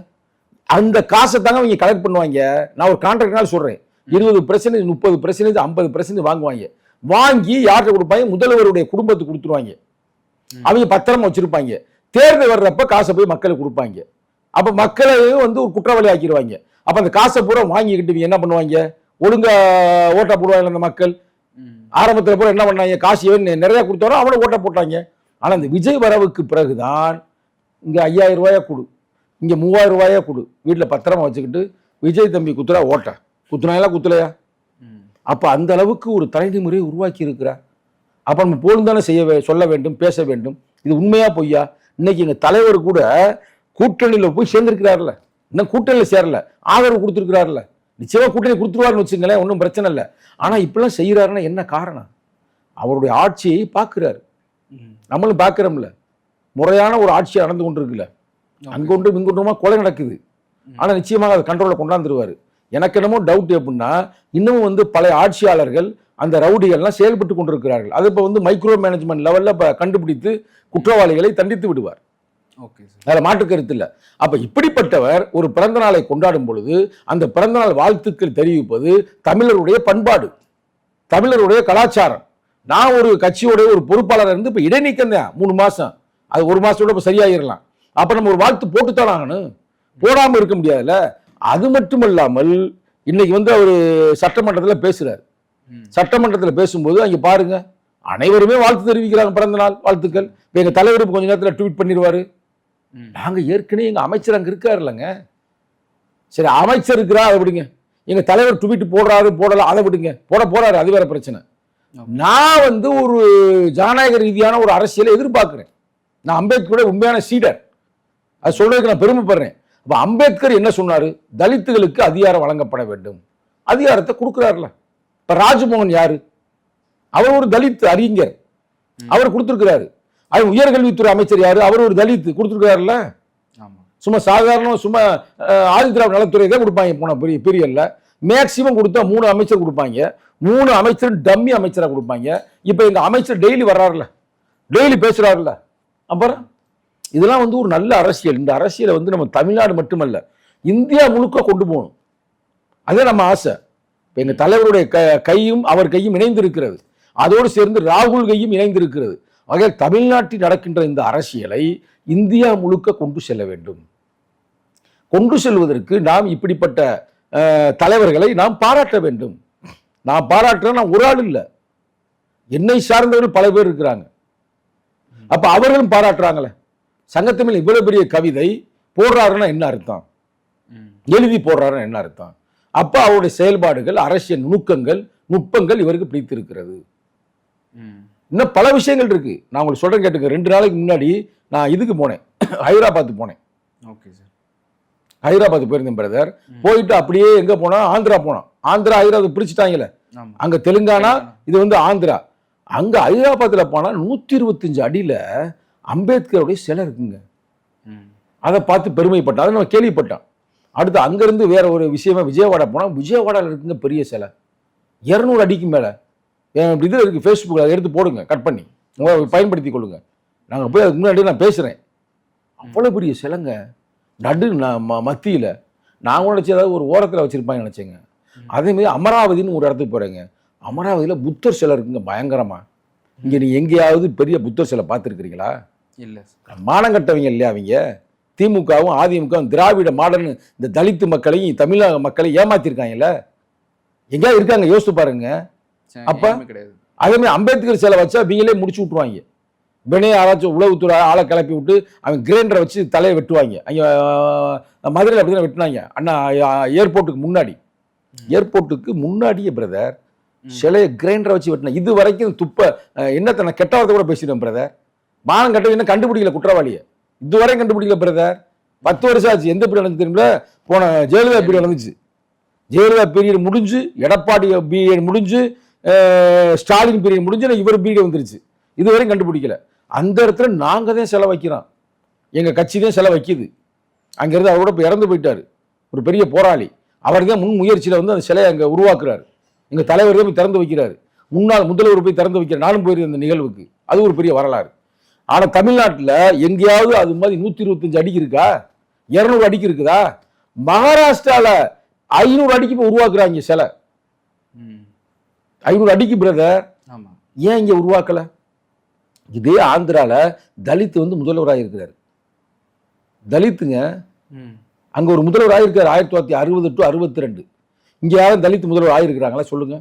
அந்த காசை தாங்க அவங்க கலெக்ட் பண்ணுவாங்க. நான் ஒரு கான்ட்ராக்ட்னால சொல்றேன், 20%, 30%, 50% வாங்குவாங்க. வாங்கி யார்கிட்ட கொடுப்பாங்க, முதல்வருடைய குடும்பத்துக்கு கொடுத்துருவாங்க. அவங்க பத்திரமா வச்சிருப்பாங்க. தேர்தல் வர்றப்ப காசை போய் மக்களுக்கு கொடுப்பாங்க. அப்ப மக்களையும் வந்து ஒரு குற்றவாளி ஆக்கிடுவாங்க. அப்ப அந்த காசை பூரா வாங்கிக்கிட்டு என்ன பண்ணுவாங்க, ஒழுங்கா ஓட்டா போடுவாங்க அந்த மக்கள். ஆரம்பத்தில் பூரா என்ன பண்ணாங்க, காசு நிறைய கொடுத்தாரோ அவனை ஓட்டா போட்டாங்க. ஆனா இந்த விஜய் வரவுக்கு பிறகுதான் இங்க 5000 ரூபாயா கொடு, இங்க 3000 ரூபாயா கொடு, வீட்டுல பத்திரமா வச்சுக்கிட்டு விஜய் தம்பி குத்துறா ஓட்ட குத்துனாங்களா குத்துலையா? அப்ப அந்த அளவுக்கு ஒரு தலைமுறையை உருவாக்கி இருக்கிறார். அப்ப நம்ம போலும் தானே சொல்ல வேண்டும், பேச வேண்டும். இது உண்மையா பொய்யா? இன்னைக்கு எங்க தலைவர் கூட கூட்டணியில் போய் சேர்ந்திருக்கிறார்ல, இன்னும் கூட்டணியில் சேரல, ஆதரவு கொடுத்துருக்கிறார்ல. நிச்சயமா கூட்டணி கொடுத்துருவாருன்னு வச்சுங்களேன், ஒன்றும் பிரச்சனை இல்லை. ஆனா இப்பெல்லாம் செய்யறாருன்னா என்ன காரணம்? அவருடைய ஆட்சியை பார்க்கிறாரு, நம்மளும் பார்க்கிறோம்ல. முறையான ஒரு ஆட்சி நடந்து கொண்டு இருக்குல்ல, அங்கொன்று இங்கொன்றுமா கொலை நடக்குது. ஆனா நிச்சயமாக அதை கண்ட்ரோலை கொண்டாந்துருவாரு. எனக்கு என்னமோ டவுட் எப்படின்னா, இன்னமும் வந்து பழைய ஆட்சியாளர்கள் அந்த ரவுடிகள்லாம் செயல்பட்டு கொண்டிருக்கிறார்கள். அது இப்போ வந்து மைக்ரோ மேனேஜ்மெண்ட் லெவலில் இப்போ கண்டுபிடித்து குற்றவாளிகளை தண்டித்து விடுவார். அதில் மாற்று கருத்து இல்லை. அப்ப இப்படிப்பட்டவர் ஒரு பிறந்த நாளை கொண்டாடும் பொழுது அந்த பிறந்த நாள் வாழ்த்துக்கள் தெரிவிப்பது தமிழருடைய பண்பாடு, தமிழருடைய கலாச்சாரம். நான் ஒரு கட்சியோடைய ஒரு பொறுப்பாளர் இருந்து இப்போ இடைநீக்கம் தான் 3 மாசம், அது 1 மாசத்தோட இப்போ சரியாகிடலாம். அப்ப நம்ம ஒரு வாழ்த்து போட்டுத்தான் ஆகணும், போடாமல் இருக்க முடியாதுல்ல. அது மட்டுமல்லாமல் இன்னைக்கு வந்து அவர் சட்டமன்றத்தில் பேசுறாரு. சட்டமன்றத்தில் பேசும்போது அங்க பாருங்க, அனைவருமே வாழ்த்து தெரிவிக்கிறாங்க, பிறந்த நாள் வாழ்த்துக்கள். எங்க தலைவர் கொஞ்ச நேரத்தில் ட்வீட் பண்ணிடுவாரு, நாங்க ஏற்கனவே எங்க அமைச்சர் அங்க இருக்காரு இல்லைங்க, சரி அமைச்சர் இருக்கிறா அதை விடுங்க, எங்க தலைவர் ட்வீட் போடுறாரு போடலாம் அதை விடுங்க, போறாரு அது வேற பிரச்சனை. நான் வந்து ஒரு ஜனநாயக ரீதியான ஒரு அரசியலை எதிர்பார்க்கிறேன். நான் அம்பேத்கருடைய உண்மையான சீடர், அது சொல்றதுக்கு நான் பெருமைப்படுறேன். அப்ப அம்பேத்கர் என்ன சொன்னாரு, தலித்துகளுக்கு அதிகாரம் வழங்கப்பட வேண்டும், அதிகாரத்தை கொடுக்கிறாருல. இப்ப ராஜ்மோகன் யாரு, அவர் ஒரு தலித் அறிஞர், அவர் கொடுத்திருக்கிறாரு. அது உயர்கல்வித்துறை அமைச்சர் யாரு, அவர் ஒரு தலித் கொடுத்திருக்கிறாருல்ல. சும்மா சாதாரண சும்மா ஆதித்ராவிட நலத்துறை தான் கொடுப்பாங்க போன பீரியட்ல. மேக்சிமம் கொடுத்தா 3 அமைச்சர் கொடுப்பாங்க, 3 அமைச்சர் டம்மி அமைச்சரா கொடுப்பாங்க. இப்ப எங்க அமைச்சர் டெய்லி வர்றாருல, டெய்லி பேசுறாருல. அப்புறம் இதெல்லாம் வந்து ஒரு நல்ல அரசியல். இந்த அரசியலை வந்து நம்ம தமிழ்நாடு மட்டுமல்ல இந்தியா முழுக்க கொண்டு போகணும், அதே நம்ம ஆசை. இப்ப எங்க தலைவருடைய கையும் அவர் கையும் இணைந்து இருக்கிறது, அதோடு சேர்ந்து ராகுல் கையும் இணைந்து இருக்கிறது. ஆகையால் தமிழ்நாட்டில் நடக்கின்ற இந்த அரசியலை இந்தியா முழுக்க கொண்டு செல்ல வேண்டும். கொண்டு செல்வதற்கு நாம் இப்படிப்பட்ட தலைவர்களை நாம் பாராட்ட வேண்டும். நான் பாராட்டுறேன், நான் ஒரு ஆள் இல்லை, என்னை சார்ந்தவர்கள் பல பேர் இருக்கிறாங்க. அப்ப அவர்களும் பாராட்டுறாங்களே. சங்கத்தமிழ் இவ்வளவு பெரிய கவிதை போடுறாருன்னா என்ன அர்த்தம், எழுதி போடுறாருன்னா என்ன அர்த்தம்? அப்ப அவருடைய செயல்பாடுகள், அரசியல் நுணுக்கங்கள், நுட்பங்கள் இவருக்கு பிடித்திருக்கிறது. இன்னும் பல விஷயங்கள் இருக்கு, நான் உங்களுக்கு சொல்றேன் கேட்டுக்க. 2 நாளைக்கு முன்னாடி நான் இதுக்கு போனேன், ஹைதராபாத் போனேன். ஹைதராபாத் போயிருந்தேன் பிரதர். போயிட்டு அப்படியே எங்க போனா, ஆந்திரா போனோம். ஆந்திரா ஹைதராபாத் பிரிச்சுட்டாங்கல்ல, அங்க தெலுங்கானா, இது வந்து ஆந்திரா. அங்க ஹைதராபாத்ல போனா 125 அடியில அம்பேத்கருடைய சிலை இருக்குங்க. அதை பார்த்து பெருமைப்பட்டேன், அதை நம்ம கேள்விப்பட்டோம். அடுத்து அங்கிருந்து வேற ஒரு விஷயமா விஜயவாடா போனா, விஜயவாடாவில் இருக்குங்க பெரிய சிலை 200 அடிக்கு மேல. இது இருக்கு ஃபேஸ்புக்கில், அதை எடுத்து போடுங்க, கட் பண்ணி பயன்படுத்தி கொள்ளுங்க. நாங்கள் போய் அதுக்கு முன்னாடி நான் பேசுகிறேன், அவ்வளோ பெரிய சிலைங்க நடு மத்தியில். நான் நினச்சி ஏதாவது ஒரு ஓரத்தில் வச்சுருப்பாங்க நினச்சேங்க. அதேமாதிரி அமராவதினு ஒரு இடத்துக்கு போகிறேங்க. அமராவதியில் புத்தர் சிலை இருக்குங்க பயங்கரமாக. இங்கே நீ எங்கேயாவது பெரிய புத்தர் சிலை பார்த்துருக்குறீங்களா? இல்லை. மானங்கட்டவங்க இல்லையா அவங்க? திமுகவும் அதிமுகவும் திராவிட மாடர்ன் இந்த தலித்து மக்களையும் தமிழக மக்களையும் ஏமாத்திருக்காங்கல்ல. எங்கேயாவது இருக்காங்க? யோசித்து பாருங்க. அப்போ கிடையாது. அதேமாதிரி அம்பேத்கர் சிலை வச்சா அவங்களே முடிச்சு விட்ருவாங்க. இவனே யாராச்சும் உளவுத்துறை ஆளை கிளப்பி விட்டு அவன் கிரைண்டரை வச்சு தலையை வெட்டுவாங்க. அங்கே மதுரையில் அப்படி தான் வெட்டினாங்க. அண்ணா ஏர்போர்ட்டுக்கு முன்னாடி, ஏர்போர்ட்டுக்கு முன்னாடியே பிரதர் சிலையை கிரைண்டரை வச்சு வெட்டினா. இது வரைக்கும் என்னத்தை நான் கெட்ட வார்த்தை கூட பேசிடுவேன் பிரதர். மானம் கட்ட இன்னும் கண்டுபிடிக்கல குற்றவாளியை, இதுவரையும் கண்டுபிடிக்கல பிரதர். 10 வருஷம் ஆச்சு. எந்த பீரியட் நடந்துச்சு தெரியுங்களா? போன ஜெயலலிதா பீரியட் நடந்துச்சு. ஜெயலலிதா பீரியட் முடிஞ்சு, எடப்பாடி பீரியட் முடிஞ்சு, ஸ்டாலின் பீரியட் முடிஞ்சு, இவர் பீரியட் வந்துருச்சு. இதுவரையும் கண்டுபிடிக்கல. அந்த இடத்துல நாங்கள் தான் செலவு வைக்கிறோம். எங்கள் கட்சி தான் செலவு வைக்கிது. அங்கேருந்து அவரோட இப்போ இறந்து போயிட்டார் ஒரு பெரிய போராளி. அவர் தான் முன் முயற்சியில் வந்து அந்த சிலையை அங்கே உருவாக்குறாரு. எங்கள் தலைவர் தான் போய் திறந்து வைக்கிறாரு. முன்னாள் முதல்வர் போய் திறந்து வைக்கிறார். நானும் போயிருந்தேன் அந்த நிகழ்வுக்கு. அது ஒரு பெரிய வரலாறு. ஆனால் தமிழ்நாட்டில் எங்கேயாவது அது மாதிரி 125 அடிக்கு இருக்கா? 200 அடிக்கு இருக்குதா? மகாராஷ்டிராவில் 500 அடிக்கு இப்போ உருவாக்குறாங்க சிலை. 500 அடிக்கு பிரதர். ஏன் இங்கே உருவாக்கலை? இதே ஆந்திரால தலித் வந்து முதல்வராக இருக்கிறார். தலித்துங்க அங்க ஒரு முதல்வர் ஆயிருக்காரு 1960 to 62. இங்க யாரும் தலித் முதல்வர் ஆயிருக்கிறாங்களா சொல்லுங்க?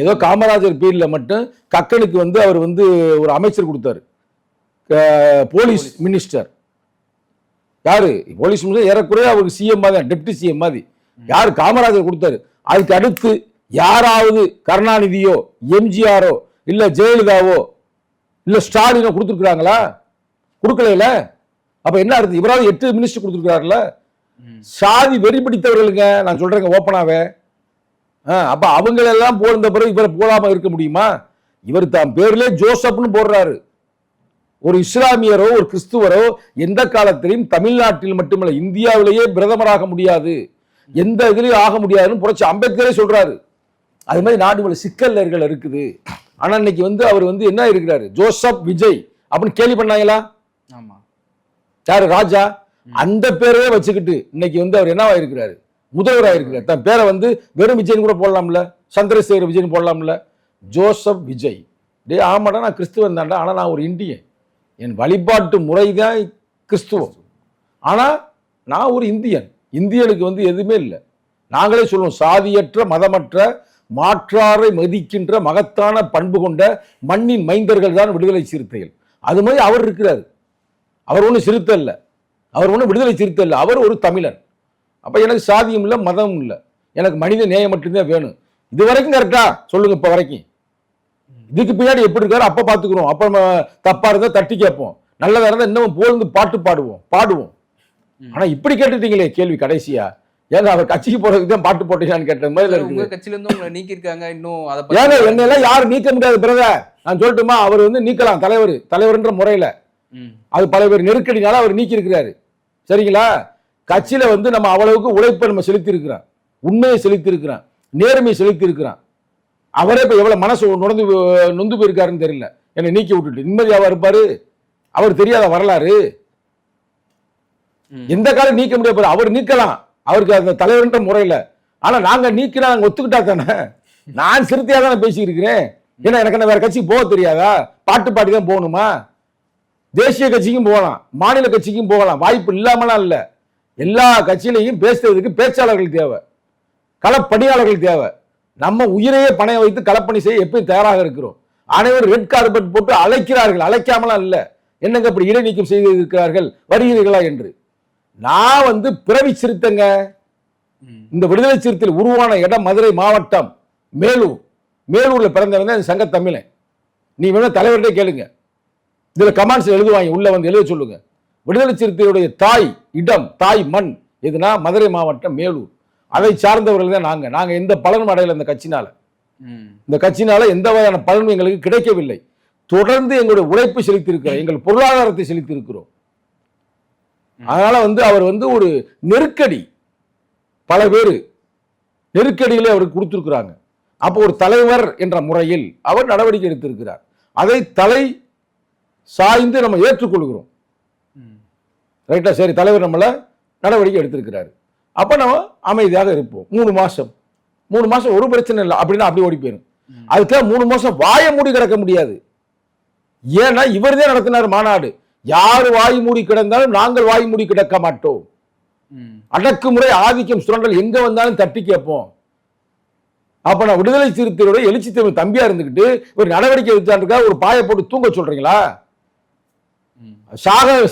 ஏதோ காமராஜர் பீரியட்ல மட்டும் கக்கனுக்கு வந்து அவர் வந்து ஒரு அமைச்சர் கொடுத்தாரு, போலீஸ் மினிஸ்டர். யாரு போலீஸ் மினிஸ்டர்? ஏறக்குறைய அவருக்கு சிஎம் மாதிரி, டெப்டி சிஎம் மாதிரி. யாரு? காமராஜர் கொடுத்தாரு. அதுக்கு அடுத்து யாராவது கருணாநிதியோ எம்ஜிஆரோ இல்ல ஜெயலலிதாவோ இல்ல ஸ்டாலினோ கொடுத்துருக்காங்களா? கொடுக்கல. அப்ப என்ன அர்த்தம்? இவராவது 8 மினிஸ்டர் கொடுத்துருக்காருல்ல. சாதி வெறி பிடித்தவர்களுங்க நான் சொல்றேங்க ஓப்பனாவே. அப்ப அவங்களெல்லாம் போன பிறகு இவரை போடாம இருக்க முடியுமா? இவர் தான் பேர்ல ஜோசப்னு போடுறாரு. ஒரு இஸ்லாமியரோ ஒரு கிறிஸ்துவரோ எந்த காலத்திலையும் தமிழ்நாட்டில் மட்டுமல்ல இந்தியாவிலேயே பிரதமராக முடியாது, எந்த இதுலயும் ஆக முடியாதுன்னு புரட்சி அம்பேத்கரே சொல்றாரு. அது மாதிரி நாடு சிக்கல்கள் இருக்குது. ஆனா இன்னைக்கு வந்து அவர் வந்து என்ன இருக்கிறாரு? ஜோசப் விஜய் அப்படின்னு கேள்வி பண்ணாங்களா? யாரு? ராஜா. அந்த பேரையே வச்சுக்கிட்டு இன்னைக்கு வந்து அவர் என்னவா இருக்கிறாரு? முதல்வராக இருக்கிறார். தன் பேரை வந்து வெறும் விஜய்னு கூட போடலாம்ல, சந்திரசேகர் விஜய்னு போடலாம்ல. ஜோசப் விஜய். டே ஆமாடா, நான் கிறிஸ்துவன் தான்டா, ஆனா நான் ஒரு இந்தியன். என் வழிபாட்டு முறைதான் கிறிஸ்துவம். ஆனா நான் ஒரு இந்தியன். இந்தியனுக்கு வந்து எதுவுமே இல்லை. நாங்களே சொல்லுவோம், சாதியற்ற மதமற்ற மாற்றாரை மதிக்கின்ற மகத்தான பண்பு கொண்ட மண்ணின் மைந்தர்கள் தான் விடுதலை சிறுத்தைகள். அது மாதிரி அவர் இருக்கிறார். அவர் ஒன்றும் சிறுத்தை இல்லை, அவர் ஒன்றும் விடுதலை சிறுத்தை இல்லை, அவர் ஒரு தமிழன். அப்ப எனக்கு சாதியும் இல்லை மதமும் இல்லை, எனக்கு மனித நேயம் மட்டும்தான் வேணும். இது வரைக்கும் கரெக்டா சொல்லுங்க? இப்ப வரைக்கும். இதுக்கு பின்னாடி எப்படி இருக்காரு அப்ப பாத்துக்கிறோம். அப்ப நம்ம தப்பா இருந்தா தட்டி கேட்போம், நல்லதா இருந்தா இன்னும் போந்து பாட்டு பாடுவோம். ஆனா இப்படி கேட்டுட்டீங்களே கேள்வி கடைசியா, ஏங்க அவர் கட்சிக்கு போறதுக்கு தான் பாட்டு போட்டீங்கன்னு கேட்ட மாதிரி உங்க கட்சியில இருந்து உங்களை நீக்கி இருக்காங்க. இன்னும் ஏங்க என்னெல்லாம் யாரும் நீக்க முடியாது பிரதர். நான் சொல்லட்டுமா? அவர் வந்து நீக்கலாம், தலைவர்ன்ற முறையில. அது பல பேர் நெருக்கடினால அவர் நீக்கி இருக்கிறாரு. சரிங்களா? கட்சியில வந்து நம்ம அவ்வளவுக்கு உழைப்பை நம்ம செலுத்தி இருக்கிறோம், உண்மையை செலுத்தி இருக்கிறோம், நேர்மையை செலுத்தி இருக்கிறோம். அவரே இப்ப எவ்வளவு மனசு நொந்து போயிருக்காருன்னு தெரியல. என்னை நீக்கி விட்டுட்டு நிம்மதியாவா இருப்பாரு? அவர் தெரியாத வரலாறு. எந்த காலம் நீக்க முடியாது. அவர் நீக்கலாம், அவருக்கு அந்த தலைவர்ன்ற முறையில. ஆனா நாங்க நீக்கினா நாங்க ஒத்துக்கிட்டா தானே. நான் சிறுத்தையா தானே பேசி இருக்கிறேன். ஏன்னா எனக்கு என்ன வேற கட்சிக்கு போக தெரியாதா? பாட்டு பாடி தான் போகணுமா? தேசிய கட்சிக்கும் போகலாம், மாநில கட்சிக்கும் போகலாம், வாய்ப்பு இல்லாமலாம் இல்ல. எல்லா கட்சியிலையும் பேசுறதுக்கு பேச்சாளர்கள் தேவை, களப்பணியாளர்கள் தேவை. நம்ம உயிரையே பணைய வைத்து களப்பணி செய்ய எப்பயும் தயாராக இருக்கிறோம். அனைவரும் ரெட் கார்பெட் போட்டு அழைக்கிறார்கள், அழைக்காமலாம் இல்ல. என்னங்க இப்படி இடைநீக்கம் செய்து இருக்கிறார்கள், வருகிறீர்களா என்று. நான் வந்து பிறவி சிறுத்தைங்க. இந்த விடுதலை சிறுத்தையில் உருவான இடம் மதுரை மாவட்டம் மேலூர்ல பிறந்தவன் சங்க தமிழன். நீ வேணா தலைவர்கிட்ட கேளுங்க, இதுல கமெண்ட்ஸ் எழுதுவாங்க, உள்ள வந்து எழுத சொல்லுங்க. விடுதலை சிறுத்தையுடைய தாய் இடம், தாய் மண் எதுனா மதுரை மாவட்டம் மேலூர். அதை சார்ந்தவர்கள் தான் நாங்க எந்த பலனும் அடையல. இந்த கட்சினால எந்த வகையான பலனும் எங்களுக்கு கிடைக்கவில்லை. தொடர்ந்து எங்களுடைய உழைப்பு செலுத்தி இருக்கிறோம், எங்கள் பொருளாதாரத்தை செலுத்தி இருக்கிறோம். அதனால வந்து அவர் வந்து ஒரு நெருக்கடி, பல பேர் நெருக்கடிகளை அவருக்கு கொடுத்திருக்கிறாங்க. அப்போ ஒரு தலைவர் என்ற முறையில் அவர் நடவடிக்கை எடுத்திருக்கிறார். அதை தலை சாய்ந்து நம்ம ஏற்றுக்கொள்கிறோம். ரைட்டா? சரி, தலைவர் நம்மள நடவடிக்கை எடுத்திருக்கிறாரு, அப்ப நம்ம அமைதியாக இருப்போம். 3 மாசம் ஒரு பிரச்சனை இல்லை அப்படின்னா அப்படி ஓடி போயிடும். அதுக்காக 3 மாசம் வாயை மூடி கிடக்க முடியாது. ஏன்னா இவர் தான் நடத்தினார் மாநாடு. யார் வாய் மூடி கிடந்தாலும் நாங்கள் வாய் மூடி கிடக்க மாட்டோம். அடக்குமுறை, ஆதிக்கம், சுரண்டல் எங்க வந்தாலும் தட்டி கேட்போம். அப்ப நான் விடுதலை சிறுத்தையோட எழுச்சி தமிழ் தம்பியா இருந்துகிட்டு ஒரு நடவடிக்கை எடுத்தாருக்கா ஒரு பாயை போட்டு தூங்க சொல்றீங்களா?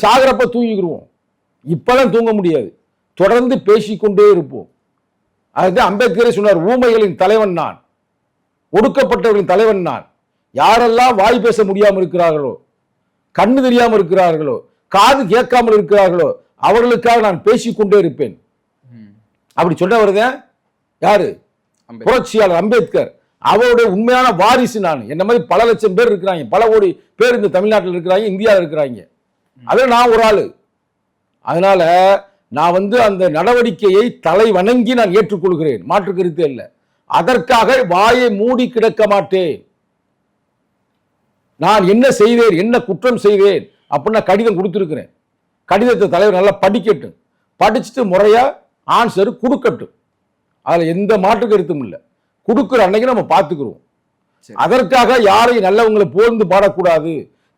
சாகரப்ப தூங்கிக்கிடுவோம். இப்பெல்லாம் தூங்க முடியாது, தொடர்ந்து பேசிக்கொண்டே இருப்போம். அதுக்கு அம்பேத்கரே சொன்னார், ஊமைகளின் தலைவன் நான், ஒடுக்கப்பட்டவர்களின் தலைவன் நான். யாரெல்லாம் வாய் பேச முடியாமல் இருக்கிறார்களோ, கண்ணு தெரியாமல் இருக்கிறார்களோ, காது கேட்காமல் இருக்கிறார்களோ அவர்களுக்காக நான் பேசிக்கொண்டே இருப்பேன். அப்படி சொன்னவர் தான் யாரு? புரட்சியாளர் அம்பேத்கர். அவருடைய உண்மையான வாரிசு நான். என்ன மாதிரி பல லட்சம் பேர் இருக்கிறாங்க, பல கோடி பேர் இந்த தமிழ்நாட்டில் இருக்கிறாங்க, இந்தியாவில் இருக்கிறாங்க. அதில் நான் ஒரு ஆளு. அதனால நான் அந்த நடவடிக்கையை தலை வணங்கி நான் ஏற்றுக்கொள்கிறேன், மாற்று கருத்தே இல்லை. அதற்காக வாயை மூடி கிடக்க மாட்டேன். நான் என்ன செய்தேன், என்ன குற்றம் செய்தேன் அப்படின்னு கடிதம் கொடுத்திருக்கிறேன். கடிதத்தை தலைவர் நல்லா படிக்கட்டும், படிச்சுட்டு முறையா ஆன்சர் கொடுக்கட்டும். அதுல எந்த மாற்று கருத்தும் இல்லை. கொடுக்குற அன்னைக்கு நம்ம பார்த்துக்கிறோம். அதற்காக யாரையும் நல்லவங்களை புகழ்ந்து பாடக்கூடாது,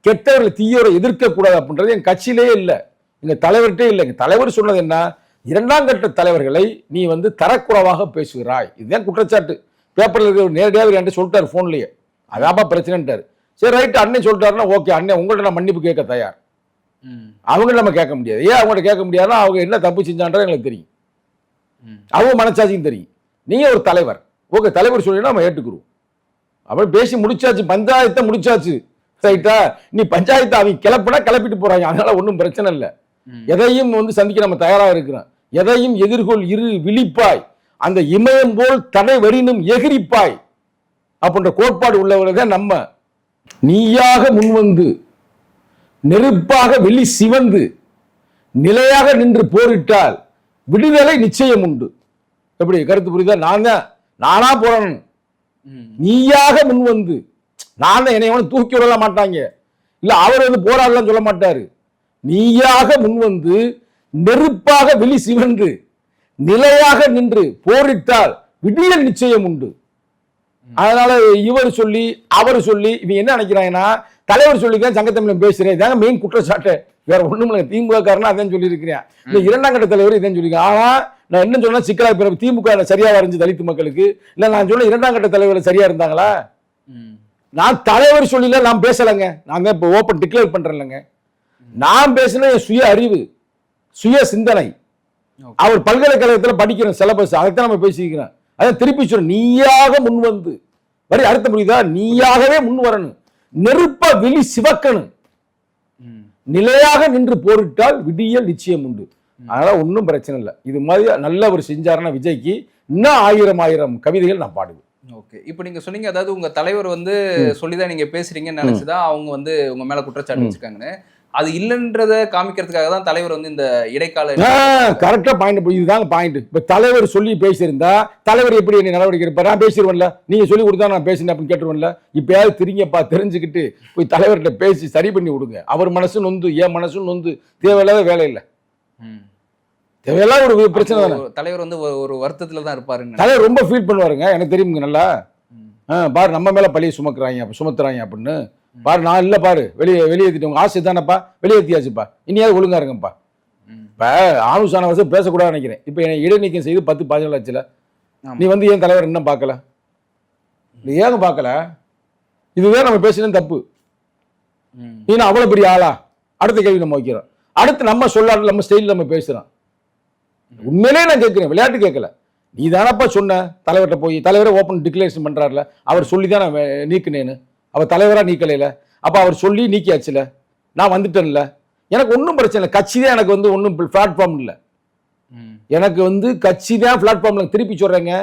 கெட்டவர்களை தீயோரை எதிர்க்க கூடாது அப்படின்றது என் கட்சியிலேயே இல்லை, எங்க தலைவர்கிட்டே இல்லை. எங்க தலைவர் சொன்னது என்ன, 2ஆம் கட்ட தலைவர்களை நீ தரக்குறைவாக பேசுகிறாய், இதுதான் குற்றச்சாட்டு. பேப்பர்ல இருக்க நேரடியாக என்கிட்ட சொல்லிட்டாரு போன்லயே, அதாப்பா பிரச்சனைட்டாரு. சரி ரைட், அண்ணன் சொல்லிட்டாருன்னா ஓகே, அண்ணன் உங்கள்கிட்ட நான் மன்னிப்பு கேட்க தயார். அவங்க நம்ம கேட்க முடியாது. ஏன் அவங்கள்ட்ட கேட்க முடியாதுன்னா அவங்க என்ன தப்பு செஞ்சான்றது எங்களுக்கு தெரியும், அவங்க மனசாட்சியும் தெரியும். நீங்க ஒரு தலைவர், ஓகே தலைவர் சொல்லி நம்ம ஏற்றுக்கிறோம். அப்புறம் பேசி முடிச்சாச்சு, பஞ்சாயத்தை முடிச்சாச்சு, ரைட்டா? நீ பஞ்சாயத்தை அவங்க கிளப்பினா கிளப்பிட்டு போறாங்க, அதனால ஒன்றும் பிரச்சனை இல்லை. எதையும் சந்திக்க நம்ம தயாராக இருக்கிறோம். எதையும் எதிர்கொள் இரு விழிப்பாய், அந்த இமயம் போல் தடை வரினும் எகிரிப்பாய் அப்படின்ற கோட்பாடு உள்ளவர்கள் நம்ம. நீயாக முன்வந்து நெருப்பாக வெளி சிவந்து நிலையாக நின்று போரிட்டால் விடுதலை நிச்சயம் உண்டு. எப்படி கருத்து புரியுதா? நானா போறேன், நீயாக முன்வந்து. நான் தான் என்னை தூக்கி விடல மாட்டாங்க, இல்ல அவர் போராடலாம் சொல்ல மாட்டாரு. நீயாக முன்வந்து நெருப்பாக வெளி சிவந்து நிலையாக நின்று போரிட்டால் விடியல் நிச்சயம் உண்டு. அதனால இவர் சொல்லி அவர் சொல்லி இவங்க என்ன நினைக்கிறாங்கன்னா, தலைவர் சொல்லிக்க சங்கத்தமிழன் பேசுறேன், இதாங்க மெயின் குற்றச்சாட்டு, வேற ஒண்ணும் இல்லை. திமுக காரனா அதான் சொல்லி இருக்கிறேன், இந்த 2ஆம் கட்ட தலைவர் இதான் சொல்லியிருக்கேன். ஆனா நான் என்ன சொன்னா, சிக்கலா பிறகு திமுக சரியா வரைஞ்சு தலித்து மக்களுக்கு இல்ல, நான் சொன்ன 2ஆம் கட்ட தலைவர் சரியா இருந்தாங்களா? நான் தலைவர் சொல்லல, நான் பேசலைங்க. நான் தான் இப்போ ஓப்பன் டிக்ளேர் பண்றேன்லங்க. நான் பேசின என் சுய அறிவு, சுய சிந்தனை. அவர் பல்கலைக்கழகத்தில் படிக்கிற சிலபஸ், அதைத்தான் நம்ம பேசிக்கிறோம். அதான் திருப்பி சொல்ற, நீயாக முன்வந்து வரி அடுத்த புரியுதா? நீயாகவே முன் வரணும், நெருப்ப வெளி சிவக்கணும், நிலையாக நின்று போரிட்டால் விடியல் நிச்சயம் உண்டு. அதனால ஒன்றும் பிரச்சனை இல்லை. இது மாதிரி நல்ல ஒரு செஞ்சாருன்னா விஜய்க்கு இன்னும் 1000 கவிதைகள் நான் பாடுவேன். ஓகே, இப்போ நீங்க சொன்னீங்க, அதாவது உங்க தலைவர் சொல்லிதான் நீங்க பேசுறீங்கன்னு நினைச்சுதான் அவங்க உங்க மேல குற்றச்சாட்டு வச்சிருக்காங்கன்னு. அது இல்லைன்றத காமிக்கிறதுக்காக தான் தலைவர் இந்த இடைக்கால கரெக்டா பாயிண்ட். இதுதாங்க பாயிண்ட். இப்ப தலைவர் சொல்லி பேசியிருந்தா தலைவர் எப்படி என்ன நடவடிக்கை எடுப்பார்? நான் பேசிடுவேன்ல, நீங்க சொல்லி கொடுத்தா நான் பேசினேன் அப்படின்னு கேட்டுருவேன்ல. இப்பயாவது திரிங்கப்பா, தெரிஞ்சுக்கிட்டு போய் தலைவர்கிட்ட பேசி சரி பண்ணி விடுங்க. அவர் மனசு நொந்து, என் மனசு நொந்து, தேவையில்லாத வேலை இல்லை, தேவையில்லாத ஒரு பிரச்சனை தானே. தலைவர் ஒரு வருத்தத்துல தான் இருப்பாருங்க. தலைவர் ரொம்ப ஃபீல் பண்ணுவாருங்க, எனக்கு தெரியுங்க நல்லா. பாரு நம்ம மேல பழிய சுமத்துறாங்க அப்படின்னு. பாரு நான் இல்லை, பாரு வெளியேற்றிட்டு உங்க ஆசை தானப்பா, வெளியேற்றியாச்சுப்பா, இனியாவது ஒழுங்கா இருங்கப்பா. இப்ப ஆணுசான வருஷம் பேசக்கூடாது நினைக்கிறேன். இப்ப என்னை இடைநீக்கம் செய்து 10-14 லட்சம். நீ ஏன் தலைவர் இன்னும் பார்க்கல? ஏங்க பார்க்கல? இதுவே நம்ம பேசினது தப்பு. நீ அவ்வளவு பெரிய ஆளா? அடுத்த கேள்வி நம்ம வைக்கிறோம். அடுத்து நம்ம சொல்லாடல, நம்ம ஸ்டைல் நம்ம பேசுறோம். உண்மையிலே நான் கேட்கிறேன், விளையாட்டு கேட்கல. நீ தானப்பா சொன்ன தலைவர்கிட்ட போய், தலைவரை ஓப்பன் டிக்ளரேஷன் பண்றாருல, அவர் சொல்லி தான் நான் நீக்கினேன்னு. அவர் தலைவரா நீக்கலையில, அப்ப அவர் சொல்லி நீக்கியாச்சுல, நான் வந்துட்டேன்ல. எனக்கு ஒன்றும் பிரச்சனை இல்லை. கட்சி தான் எனக்கு ஒன்றும் பிளாட்ஃபார்ம் இல்லை. எனக்கு கட்சி தான் பிளாட்ஃபார்ம்ல. திருப்பி சொல்றேங்க,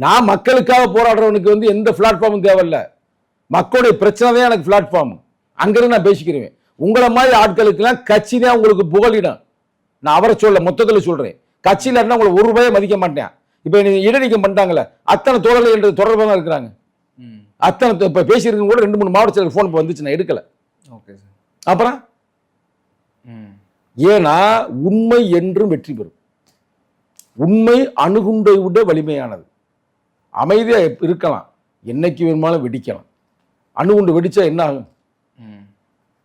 நான் மக்களுக்காக போராடுறவனுக்கு எந்த பிளாட்ஃபார்மும் தேவையில்லை. மக்களுடைய பிரச்சனை தான் எனக்கு பிளாட்ஃபார்ம். அங்கிருந்து நான் பேசிக்கிறேன். உங்களை மாதிரி ஆட்களுக்கெல்லாம் கட்சி தான் உங்களுக்கு புகலிடம். நான் அவரை சொல்ல மொத்தத்தில் சொல்றேன். கட்சியில இருந்தா உங்களை ₹1 மதிக்க மாட்டேன். இப்ப இடைநீக்கம் பண்ணிட்டாங்கல்ல, அத்தனை தோழர்கள் என்று தொடர்பாக இருக்கிறாங்க. அத்தனை இப்ப பேசியிருக்க கூட 2-3 மாவட்ட செயலர் போன் வந்துச்சு, நான் எடுக்கல. அப்புறம் ஏன்னா உண்மை என்றும் வெற்றி பெறும். உண்மை அணுகுண்டை விட வலிமையானது. அமைதியா இருக்கலாம், என்னைக்கு வேணுமாலும் வெடிக்கலாம். அணுகுண்டு வெடிச்சா என்ன ஆகும்?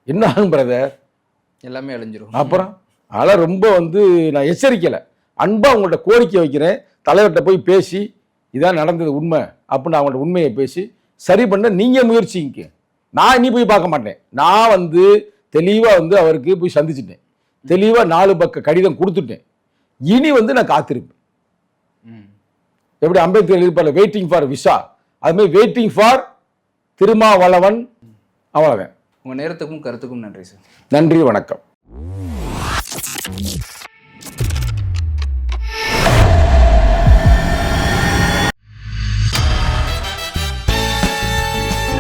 என்ன ஆகும் பிரதர்? எல்லாமே அழிஞ்சிரும். அப்புறம் அதெல்லாம் ரொம்ப நான் எச்சரிக்கலை, அன்பா உங்கள்ட்ட கோரிக்கை வைக்கிறேன். தலைவர்கிட்ட போய் பேசி இதான் நடந்தது உண்மை அப்படின்னு அவங்கள்ட்ட உண்மையை பேசி சரி பண்ண நீங்க முயற்சிங்க. நான் இனி போய் பார்க்க மாட்டேன். நான் தெளிவா அவருக்கு போய் சந்திச்சுட்டேன். தெளிவா 4 பக்க கடிதம் கொடுத்துட்டேன். இனி நான் காத்திருப்பேன். எப்படி அம்பேத்கர் எழுதிப்பாரு வெயிட்டிங் ஃபார் விசா, அது மாதிரி வெயிட்டிங் ஃபார் திருமாவளவன். அவ்வளவுதான். உங்க நேரத்துக்கும் கருத்துக்கும் நன்றி சார். நன்றி, வணக்கம்.